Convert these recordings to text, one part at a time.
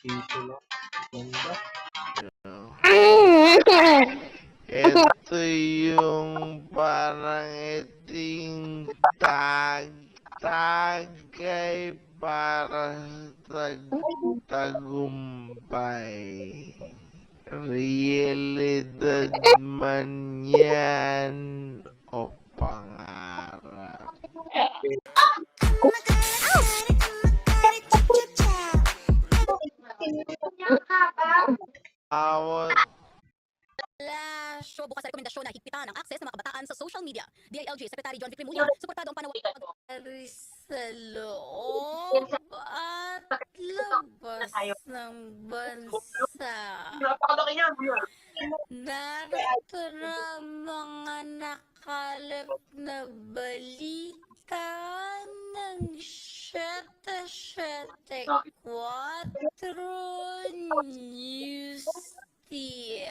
Dito na. Ganda. Ito yung parang iting tagay para sa tagumpay. Realidad man yan o pangarap. Bawat Show bukas sa rekomendasyon na higpitan ang akses ng mga kabataan sa social media. DILG Secretary John Vic Remulla, suportado ang panawag sa loob at labas ng bansa. Narito na mga nakalap na balita ng 774 News Team.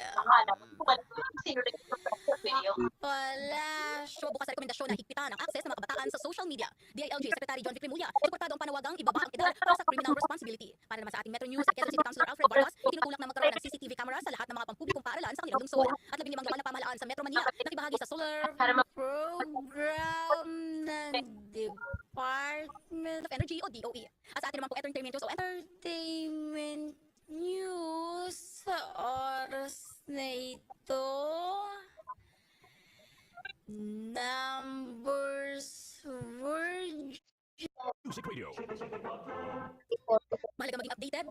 Show bukas sa rekomendasyon na higpitan ang akses ng mga kabataan sa social media. DILG Secretary John Vic Remulla, suportado ang panawagang ibaba ang edad para sa criminal responsibility. Para naman sa ating Metro News, Quezon City Councilor Alfred Vargas, itinutulak na magkaroon ng CCTV camera sa lahat ng mga pampublikong paaralan sa kanilang lungsod. At 15 lokal na pamahalaan sa Metro Manila, nakibahagi sa solar program ng Department of Energy o DOE. At sa ating naman po entertainment news sa oras na ito. Numbers word. Music Radio. Mahalaga maging updated